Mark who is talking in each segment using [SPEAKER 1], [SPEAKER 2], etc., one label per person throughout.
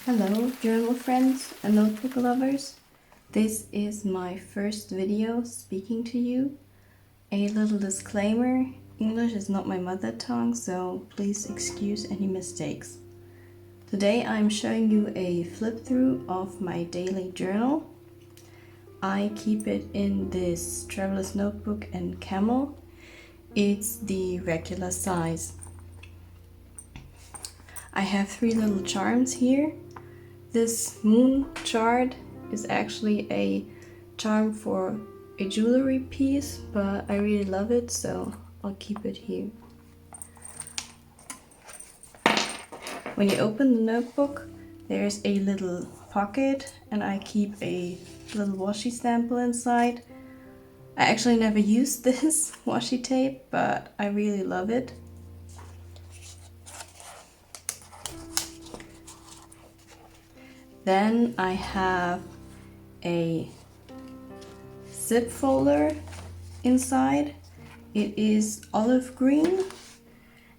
[SPEAKER 1] Hello, journal friends and notebook lovers. This is my first video speaking to you. A little disclaimer, English is not my mother tongue, so please excuse any mistakes. Today I'm showing you a flip through of my daily journal. I keep it in this traveler's notebook in Camel. It's the regular size. I have 3 little charms here. This moon chart is actually a charm for a jewelry piece, but I really love it, so I'll keep it here. When you open the notebook, there's a little pocket and I keep a little washi sample inside. I actually never used this washi tape, but I really love it. Then I have a zip folder inside. It is olive green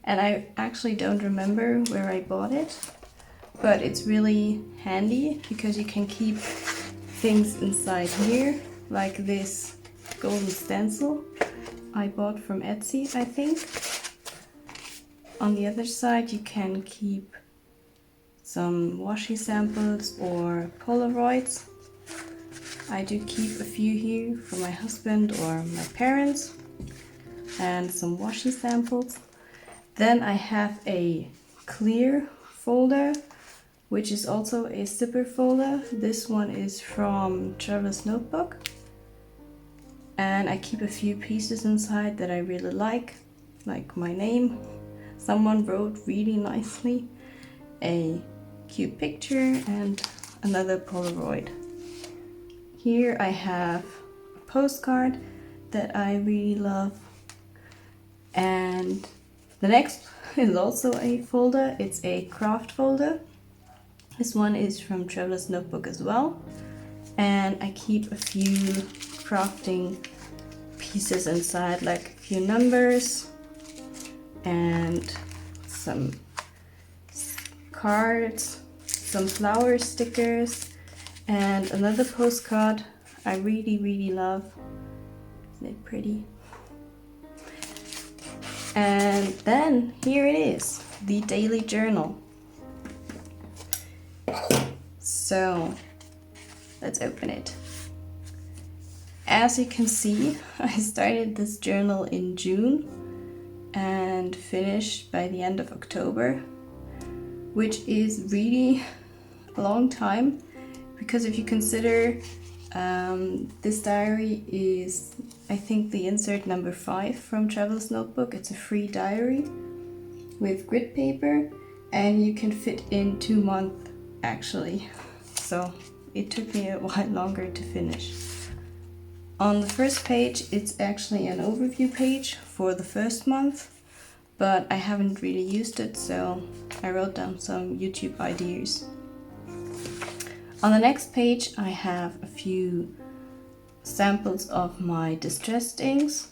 [SPEAKER 1] and I actually don't remember where I bought it, but it's really handy because you can keep things inside here, like this golden stencil I bought from Etsy, I think. On the other side you can keep some washi samples or Polaroids. I do keep a few here for my husband or my parents, and some washi samples. Then I have a clear folder, which is also a zipper folder. This one is from Traveler's Notebook, and I keep a few pieces inside that I really like my name. Someone wrote really nicely, a cute picture and another Polaroid. Here I have a postcard that I really love, and the next is also a folder. It's a craft folder. This one is from Traveler's Notebook as well, and I keep a few crafting pieces inside, like a few numbers and some cards, some flower stickers, and another postcard I really love. Isn't it pretty? And then here it is, the daily journal. So let's open it. As you can see, I started this journal in June and finished by the end of October, which is really a long time, because if you consider this diary is, I think, the insert number 5 from Traveler's Notebook. It's a free diary with grid paper, and you can fit in 2 months actually, so it took me a while longer to finish. On the first page it's actually an overview page for the first month, but I haven't really used it, so I wrote down some YouTube ideas. On the next page I have a few samples of my distressed inks.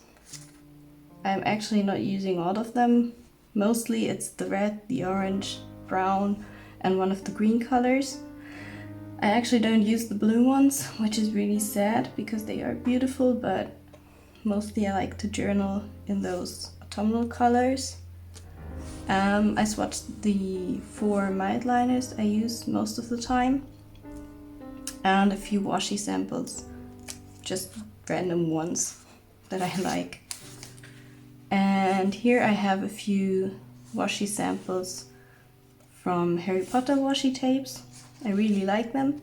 [SPEAKER 1] I'm actually not using all of them. Mostly it's the red, the orange, brown, and one of the green colors. I actually don't use the blue ones, which is really sad because they are beautiful, but mostly I like to journal in those autumnal colors. I swatched the 4 mild liners I use most of the time, and a few washi samples, just random ones that I like. And here I have a few washi samples from Harry Potter washi tapes. I really like them,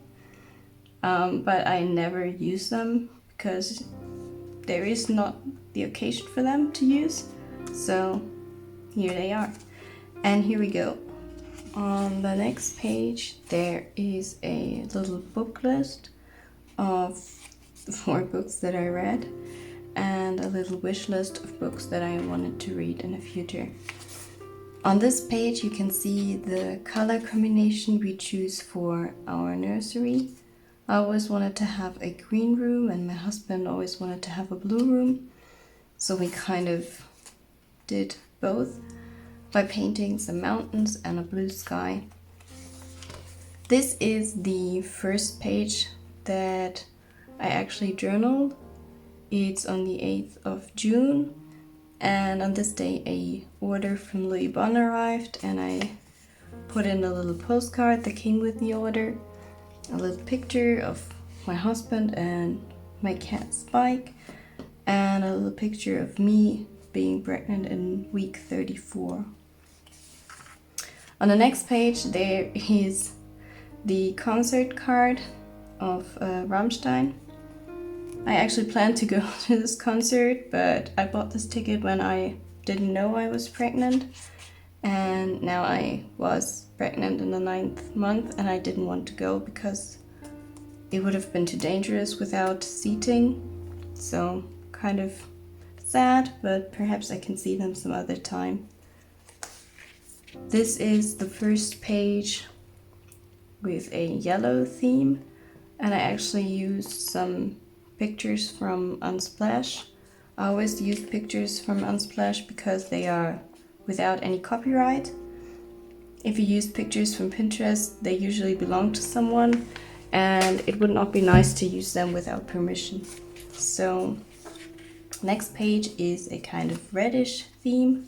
[SPEAKER 1] but I never use them because there is not the occasion for them to use, so here they are. And here we go. On the next page there is a little book list of the 4 books that I read, and a little wish list of books that I wanted to read in the future. On this page you can see the color combination we choose for our nursery. I always wanted to have a green room and my husband always wanted to have a blue room, so we kind of did both by painting some mountains and a blue sky. This is the first page that I actually journaled. It's on the 8th of June, and on this day a order from Louis Vuitton arrived, and I put in a little postcard that came with the order, a little picture of my husband and my cat Spike, and a little picture of me being pregnant in week 34. On the next page there is the concert card of Rammstein. I actually planned to go to this concert, but I bought this ticket when I didn't know I was pregnant, and now I was pregnant in the 9th month and I didn't want to go because it would have been too dangerous without seating. So kind of sad, but perhaps I can see them some other time. This is the first page with a yellow theme, and I actually used some pictures from Unsplash. I always use pictures from Unsplash because they are without any copyright. If you use pictures from Pinterest, they usually belong to someone, and it would not be nice to use them without permission. So next page is a kind of reddish theme,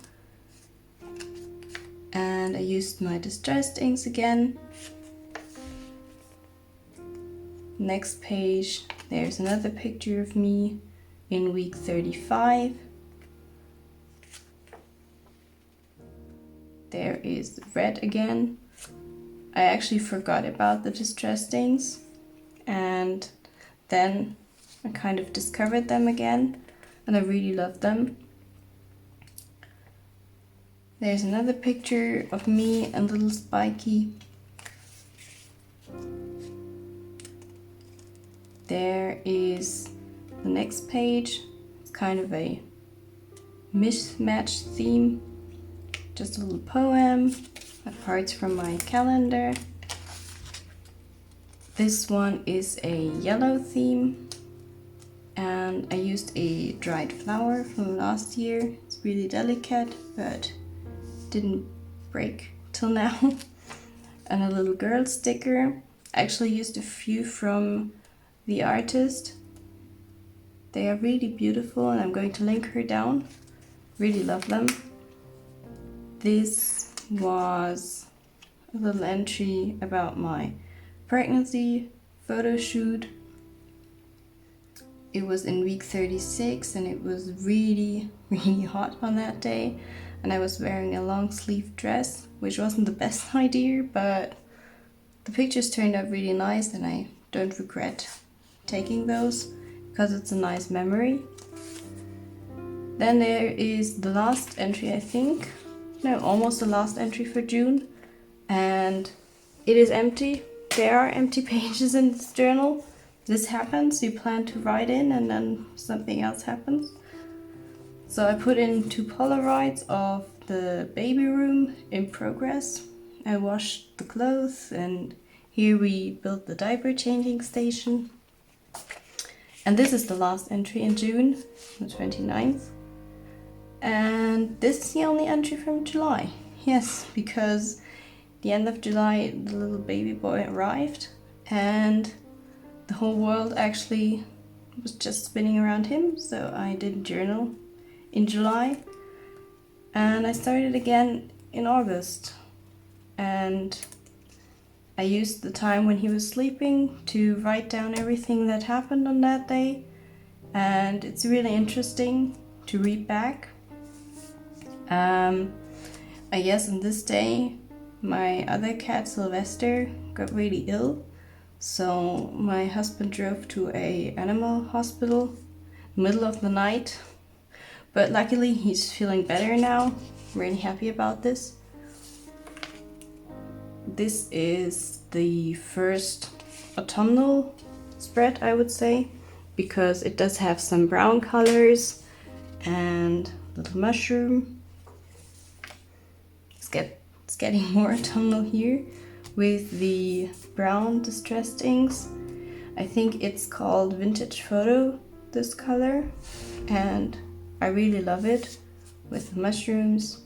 [SPEAKER 1] and I used my distressed inks again. Next page, there's another picture of me in week 35. There is red again. I actually forgot about the distressed inks, and then I kind of discovered them again, and I really love them. There's another picture of me and little Spiky. There is the next page. It's kind of a mismatched theme. Just a little poem, parts from my calendar. This one is a yellow theme, and I used a dried flower from last year. It's really delicate, but didn't break till now. And a little girl sticker. I actually used a few from the artist. They are really beautiful, and I'm going to link her down. Really love them. This was a little entry about my pregnancy photo shoot. It was in week 36, and it was really hot on that day, and I was wearing a long sleeve dress, which wasn't the best idea, but the pictures turned out really nice, and I don't regret taking those because it's a nice memory. Then there is the last entry, I think. No, almost the last entry for June, and it is empty. There are empty pages in this journal. This happens, you plan to write in and then something else happens. So I put in 2 Polaroids of the baby room in progress. I washed the clothes, and here we built the diaper changing station. And this is the last entry in June, the 29th. And this is the only entry from July. Yes, because the end of July the little baby boy arrived, and the whole world actually was just spinning around him, so I did journal in July. And I started again in August. And I used the time when he was sleeping to write down everything that happened on that day. And it's really interesting to read back. I guess on this day, my other cat Sylvester got really ill. So my husband drove to a animal hospital middle of the night. But luckily he's feeling better now. I'm really happy about this. This is the first autumnal spread, I would say, because it does have some brown colors and little mushroom. It's getting more autumnal here with the brown distressed inks. I think it's called Vintage Photo, this color, and I really love it with the mushrooms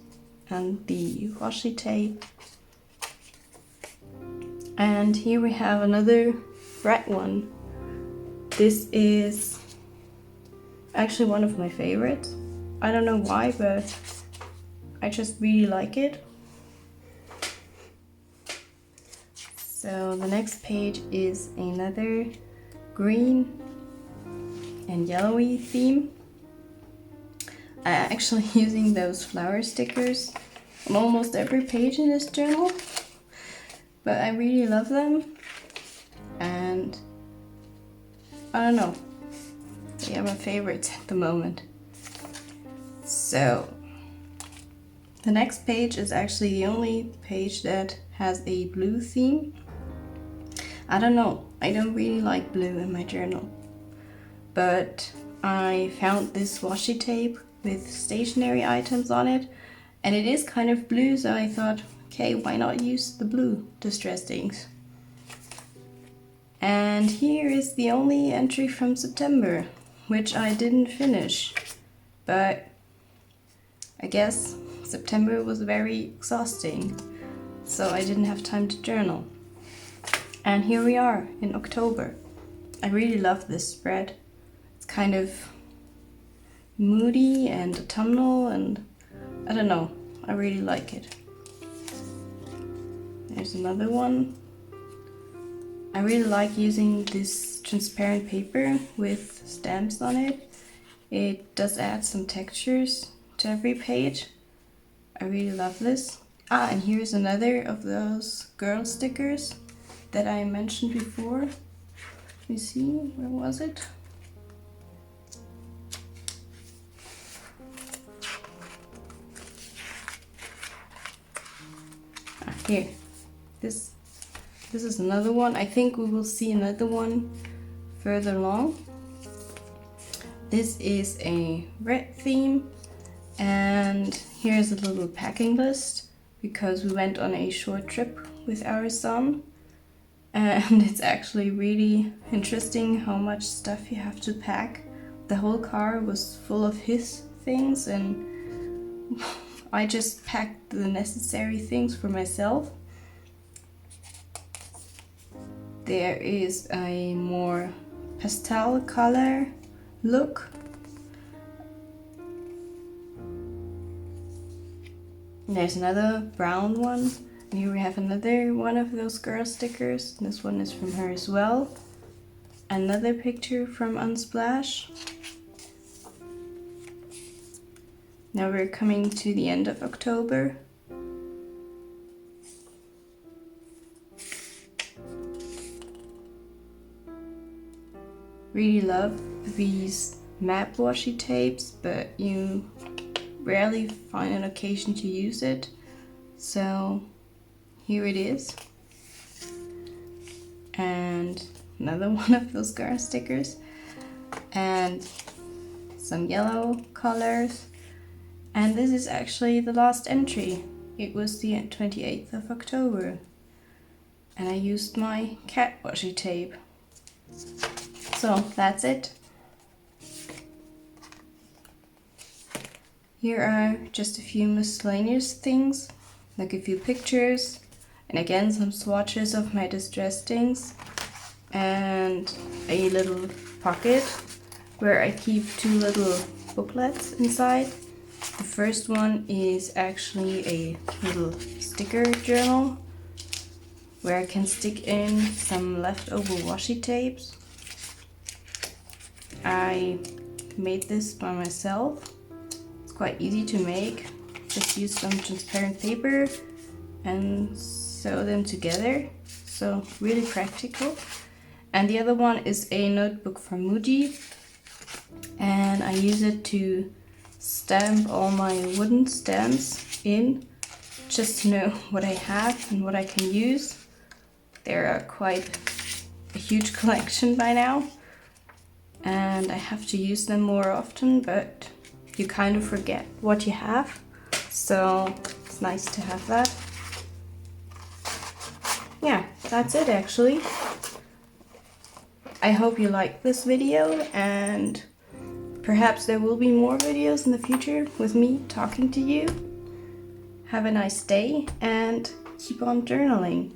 [SPEAKER 1] and the washi tape. And here we have another red one. This is actually one of my favorites. I don't know why, but I just really like it. So the next page is another green and yellowy theme. I'm actually using those flower stickers on almost every page in this journal, but I really love them, and I don't know, they are my favorites at the moment. So the next page is actually the only page that has a blue theme. I don't know, I don't really like blue in my journal, but I found this washi tape with stationery items on it, and it is kind of blue, so I thought, okay, why not use the blue distress inks? And here is the only entry from September, which I didn't finish, but I guess September was very exhausting, so I didn't have time to journal. And here we are in October. I really love this spread. It's kind of moody and autumnal, and I don't know, I really like it. There's another one. I really like using this transparent paper with stamps on it. It does add some textures to every page. I really love this. And here's another of those girl stickers that I mentioned before. Let me see, where was it? Here. This is another one. I think we will see another one further along. This is a red theme, and here's a little packing list because we went on a short trip with our son, and it's actually really interesting how much stuff you have to pack. The whole car was full of his things, and I just packed the necessary things for myself. There is a more pastel color look. And there's another brown one. And here we have another one of those girl stickers. This one is from her as well. Another picture from Unsplash. Now we're coming to the end of October. Really love these map washi tapes, but you rarely find an occasion to use it. So here it is. And another one of those girl stickers. And some yellow colors. And this is actually the last entry. It was the 28th of October. And I used my cat washi tape. So that's it. Here are just a few miscellaneous things, like a few pictures, and again some swatches of my distress things, and a little pocket where I keep two little booklets inside. The first one is actually a little sticker journal where I can stick in some leftover washi tapes. I made this by myself. It's quite easy to make. Just use some transparent paper and sew them together. So really practical. And the other one is a notebook from Muji. And I use it to stamp all my wooden stamps in, just to know what I have and what I can use. There are quite a huge collection by now. And I have to use them more often, but you kind of forget what you have, so it's nice to have that. Yeah, that's it actually. I hope you liked this video, and perhaps there will be more videos in the future with me talking to you. Have a nice day and keep on journaling.